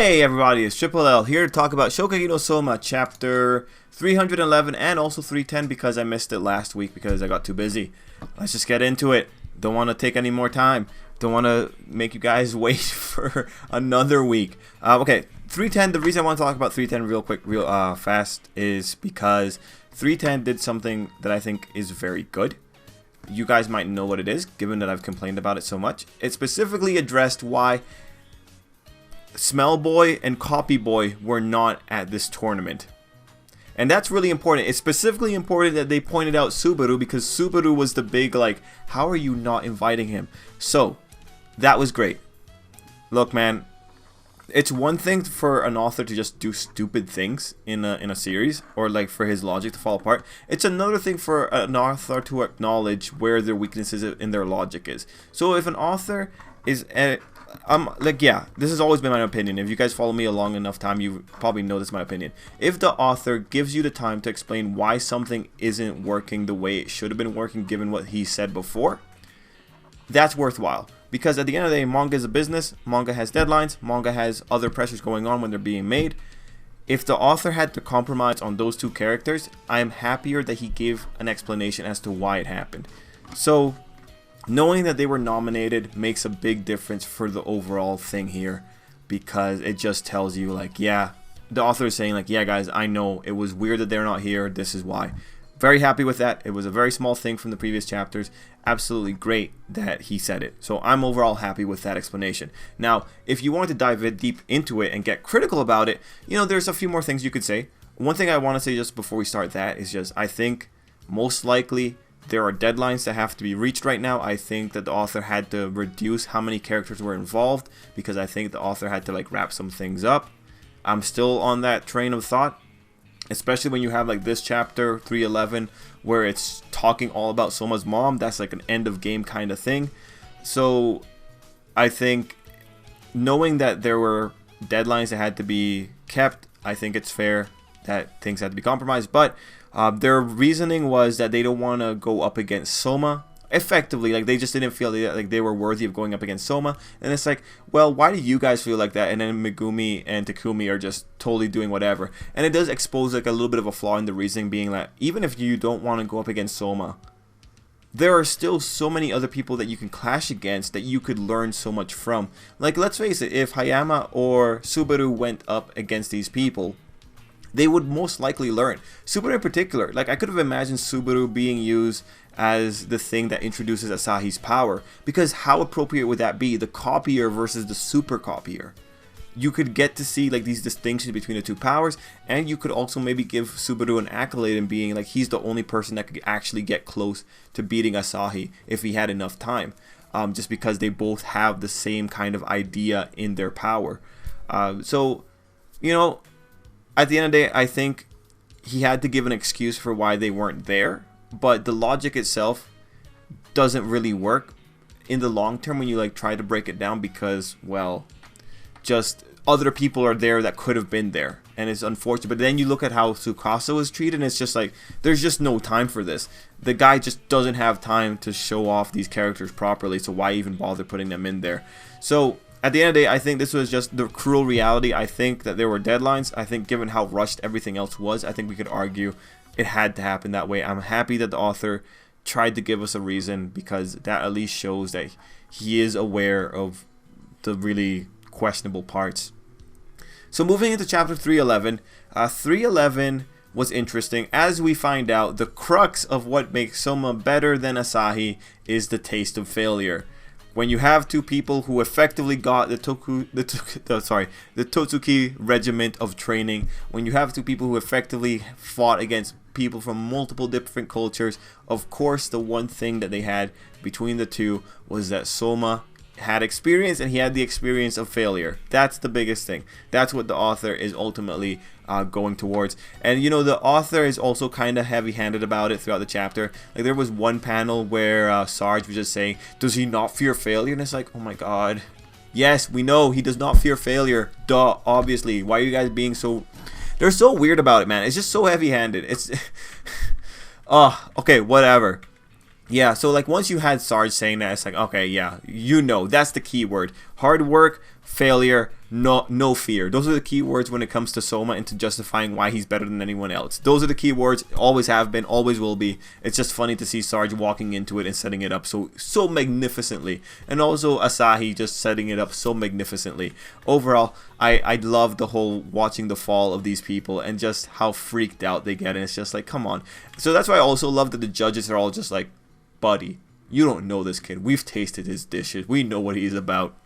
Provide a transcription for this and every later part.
Hey everybody, it's Tripl-L here to talk about Shokugeki no Soma chapter 311 and also 310 because I missed it last week because I got too busy. Let's just get into it. Don't want to take any more time. Don't want to make you guys wait for another week. Okay, 310, the reason I want to talk about 310 real quick, fast is because 310 did something that I think is very good. You guys might know what it is, given that I've complained about it so much. It specifically addressed why Smell Boy and Copy Boy were not at this tournament. And that's really important. It's specifically important that they pointed out Subaru because Subaru was the big, like, how are you not inviting him? So, that was great. Look, man, it's one thing for an author to just do stupid things in a series, or like for his logic to fall apart. It's another thing for an author to acknowledge where their weaknesses in their logic is. So if an author is yeah, this has always been my opinion. If you guys follow me a long enough time, you probably know this is my opinion. If the author gives you the time to explain why something isn't working the way it should have been working given what he said before, that's worthwhile. Because at the end of the day, manga is a business, manga has deadlines, manga has other pressures going on when they're being made. If the author had to compromise on those two characters, I am happier that he gave an explanation as to why it happened. So knowing that they were nominated makes a big difference for the overall thing here, because it just tells you, like, yeah, the author is saying, like, yeah guys, I know it was weird that they're not here, this is why. Very happy with that. It was a very small thing from the previous chapters. Absolutely great that he said it. So I'm overall happy with that explanation. Now, if you want to dive deep into it and get critical about it, you know, there's a few more things you could say. One thing I want to say just before we start that is just, I think most likely there are deadlines that have to be reached right now. I think that the author had to reduce how many characters were involved because I think the author had to, like, wrap some things up. I'm still on that train of thought, especially when you have, like, this chapter 311 where it's talking all about Soma's mom. That's like an end of game kind of thing. So I think knowing that there were deadlines that had to be kept, I think it's fair that things had to be compromised. But their reasoning was that they don't want to go up against Soma effectively. Like, they just didn't feel like they were worthy of going up against Soma. And it's like, well, why do you guys feel like that? And then Megumi and Takumi are just totally doing whatever. And it does expose, like, a little bit of a flaw in the reasoning, being that even if you don't want to go up against Soma, there are still so many other people that you can clash against that you could learn so much from. Like, let's face it, if Hayama or Subaru went up against these people, they would most likely learn. Subaru in particular, like, I could have imagined Subaru being used as the thing that introduces Asahi's power, because how appropriate would that be? The copier versus the super copier. You could get to see, like, these distinctions between the two powers, and you could also maybe give Subaru an accolade in being like he's the only person that could actually get close to beating Asahi if he had enough time, just because they both have the same kind of idea in their power. So, you know, at the end of the day, I think he had to give an excuse for why they weren't there, but the logic itself doesn't really work in the long term when you, like, try to break it down, because, well, just other people are there that could have been there, and it's unfortunate. But then you look at how Tsukasa was treated, and it's just like, there's just no time for this. The guy just doesn't have time to show off these characters properly, so why even bother putting them in there? So at the end of the day, I think this was just the cruel reality. I think that there were deadlines. I think given how rushed everything else was, I think we could argue it had to happen that way. I'm happy that the author tried to give us a reason, because that at least shows that he is aware of the really questionable parts. So moving into chapter 311, 311 was interesting. As we find out, the crux of what makes Soma better than Asahi is the taste of failure. When you have two people who effectively got the Totsuki regiment of training, when you have two people who effectively fought against people from multiple different cultures, of course the one thing that they had between the two was that Soma had experience, and he had the experience of failure. That's the biggest thing. That's what the author is ultimately going towards. And, you know, the author is also kind of heavy-handed about it throughout the chapter. Like, there was one panel where Sarge was just saying, does he not fear failure? And it's like, oh my god, yes, we know he does not fear failure. Duh, obviously. Why are you guys being so... They're so weird about it, man. It's just so heavy-handed. It's... oh, okay, whatever. Yeah, so, like, once you had Sarge saying that, it's like, okay, yeah, you know, that's the key word. Hard work, failure, no fear. Those are the key words when it comes to Soma and to justifying why he's better than anyone else. Those are the key words, always have been, always will be. It's just funny to see Sarge walking into it and setting it up so magnificently. And also Asahi just setting it up so magnificently. Overall, I love the whole watching the fall of these people and just how freaked out they get. And it's just like, come on. So that's why I also love that the judges are all just like, buddy, you don't know this kid. We've tasted his dishes. We know what he's about.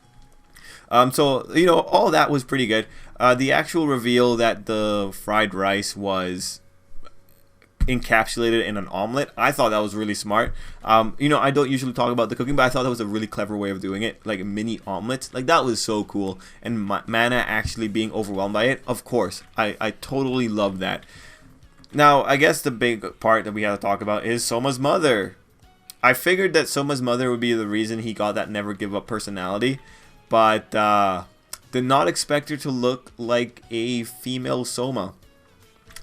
So, you know, all that was pretty good. The actual reveal that the fried rice was encapsulated in an omelet, I thought that was really smart. You know, I don't usually talk about the cooking, but I thought that was a really clever way of doing it, like mini omelets. Like, that was so cool. And Mana actually being overwhelmed by it, of course, I totally love that. Now, I guess the big part that we have to talk about is Soma's mother. I figured that Soma's mother would be the reason he got that never give up personality, but did not expect her to look like a female Soma.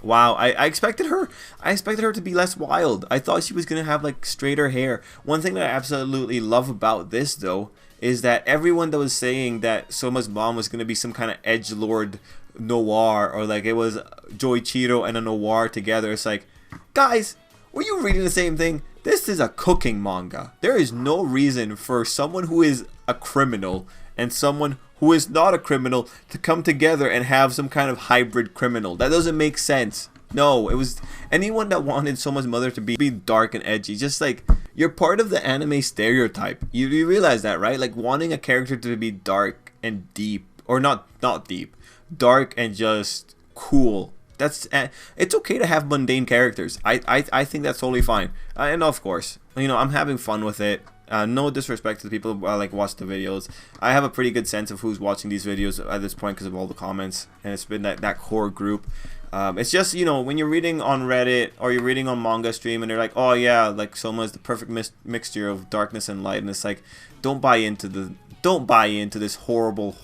Wow, I expected her to be less wild. I thought she was gonna have like straighter hair. One thing that I absolutely love about this though is that everyone that was saying that Soma's mom was gonna be some kind of edgelord noir, or like it was Joichiro and a noir together, it's like, guys, were you reading the same thing? This is a cooking manga. There is no reason for someone who is a criminal and someone who is not a criminal to come together and have some kind of hybrid criminal. That doesn't make sense. No, it was anyone that wanted Soma's mother to be dark and edgy. Just like, you're part of the anime stereotype. You realize that, right? Like, wanting a character to be dark and deep, or not deep, dark and just cool. That's it's okay to have mundane characters. I think that's totally fine. And of course, you know, I'm having fun with it. No disrespect to the people who like watch the videos. I have a pretty good sense of who's watching these videos at this point because of all the comments, and it's been that core group. It's just, you know, when you're reading on Reddit or you're reading on Manga Stream and they're like, oh yeah, like Soma is the perfect mixture of darkness and light, and it's like, don't buy into this horrible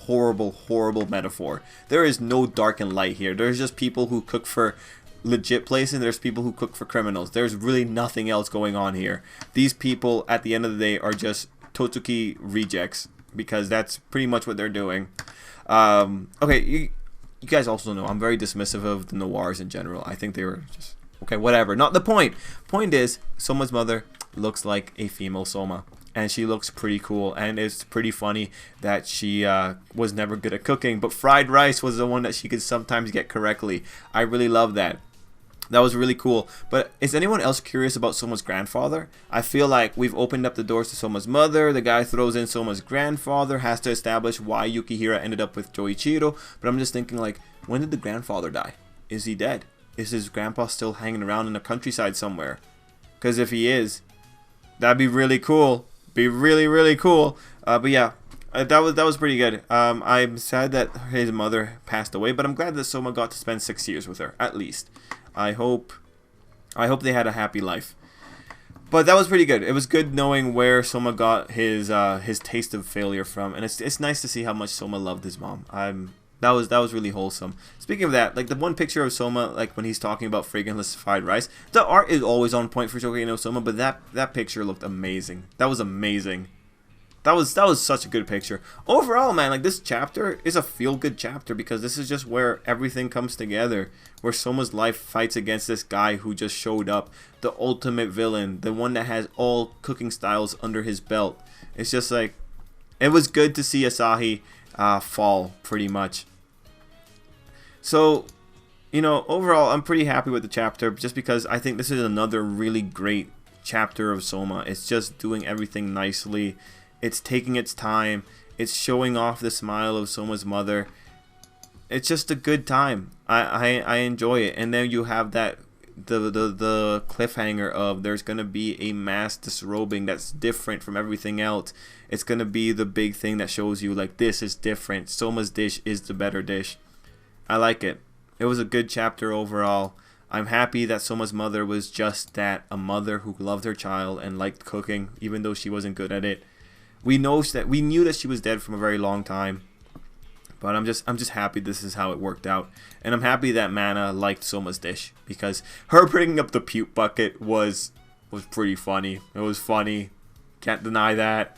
metaphor. There is no dark and light here. There's just people who cook for legit places, and there's people who cook for criminals. There's really nothing else going on here. These people at the end of the day are just Totsuki rejects, because that's pretty much what they're doing. Okay, you guys also know I'm very dismissive of the noirs in general. I think they were just okay, whatever. Not the point. Point is, Soma's mother looks like a female Soma, and she looks pretty cool, and it's pretty funny that she was never good at cooking, but fried rice was the one that she could sometimes get correctly. I really love that. That was really cool. But is anyone else curious about Soma's grandfather? I feel like we've opened up the doors to Soma's mother. The guy throws in Soma's grandfather, has to establish why Yukihira ended up with Joichiro. But I'm just thinking, like, when did the grandfather die? Is he dead? Is his grandpa still hanging around in the countryside somewhere? Because if he is, that'd be really cool. Be really cool. But yeah, that was pretty good. I'm sad that his mother passed away, but I'm glad that Soma got to spend 6 years with her, at least. I hope they had a happy life. But that was pretty good. It was good knowing where Soma got his taste of failure from, and it's nice to see how much Soma loved his mom. That was really wholesome. Speaking of that, like the one picture of Soma, like when he's talking about fragrantless fried rice, the art is always on point for Shokugeki no Soma, but that picture looked amazing. That was amazing. That was such a good picture. Overall, man, like this chapter is a feel-good chapter, because this is just where everything comes together. Where Soma's life fights against this guy who just showed up, the ultimate villain, the one that has all cooking styles under his belt. It's just like, it was good to see Asahi fall, pretty much. So, you know, overall, I'm pretty happy with the chapter, just because I think this is another really great chapter of Soma. It's just doing everything nicely. It's taking its time. It's showing off the smile of Soma's mother. It's just a good time. I enjoy it. And then you have that the cliffhanger of there's gonna be a mass disrobing that's different from everything else. It's gonna be the big thing that shows you like this is different. Soma's dish is the better dish. I like it. It was a good chapter overall. I'm happy that Soma's mother was just that, a mother who loved her child and liked cooking, even though she wasn't good at it. We knew that she was dead from a very long time, but I'm just happy this is how it worked out, and I'm happy that Mana liked Soma's dish, because her bringing up the puke bucket was pretty funny. It was funny, can't deny that.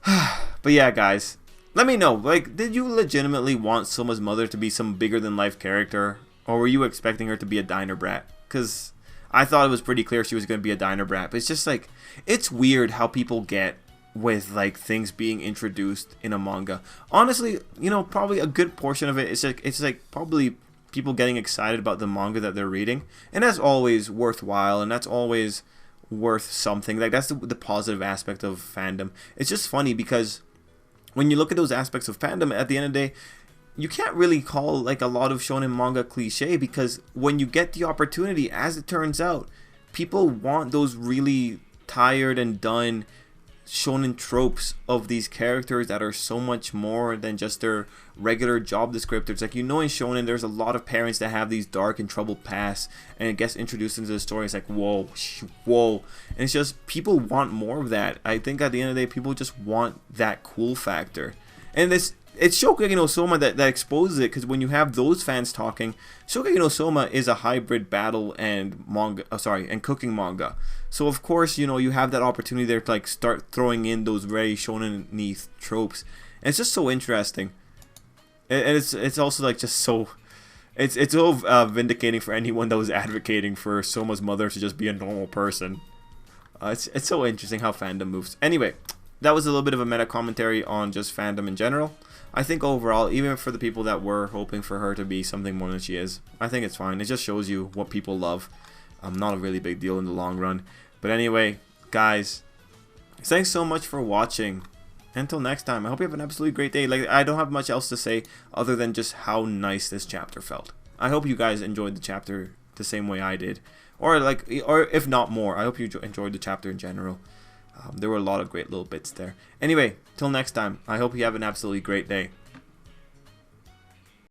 But yeah, guys, let me know. Like, did you legitimately want Soma's mother to be some bigger than life character, or were you expecting her to be a diner brat? Because I thought it was pretty clear she was going to be a diner brat. But it's just like, it's weird how people get with like things being introduced in a manga. Honestly, you know, probably a good portion of it is like, it's like probably people getting excited about the manga that they're reading, and that's always worthwhile, and that's always worth something. Like, that's the positive aspect of fandom. It's just funny because when you look at those aspects of fandom, at the end of the day, you can't really call like a lot of shonen manga cliche, because when you get the opportunity, as it turns out, people want those really tired and done shonen tropes of these characters that are so much more than just their regular job descriptors. Like, you know, in shonen there's a lot of parents that have these dark and troubled pasts, and it gets introduced into the story. It's like, whoa, whoa, and it's just, people want more of that. I think at the end of the day, people just want that cool factor, and it's Shokugeki no Soma that exposes it, because when you have those fans talking, Shokugeki no Soma is a hybrid battle and manga, and cooking manga. So of course, you know, you have that opportunity there to like start throwing in those very shonen-y tropes, and it's just so interesting. And it's also like just so, it's so vindicating for anyone that was advocating for Soma's mother to just be a normal person. It's so interesting how fandom moves. Anyway, that was a little bit of a meta commentary on just fandom in general. I think overall, even for the people that were hoping for her to be something more than she is, I think it's fine. It just shows you what people love. Not a really big deal in the long run. But anyway, guys, thanks so much for watching. Until next time, I hope you have an absolutely great day. Like, I don't have much else to say other than just how nice this chapter felt. I hope you guys enjoyed the chapter the same way I did, or if not more. I hope you enjoyed the chapter in general. There were a lot of great little bits there. Anyway, till next time, I hope you have an absolutely great day.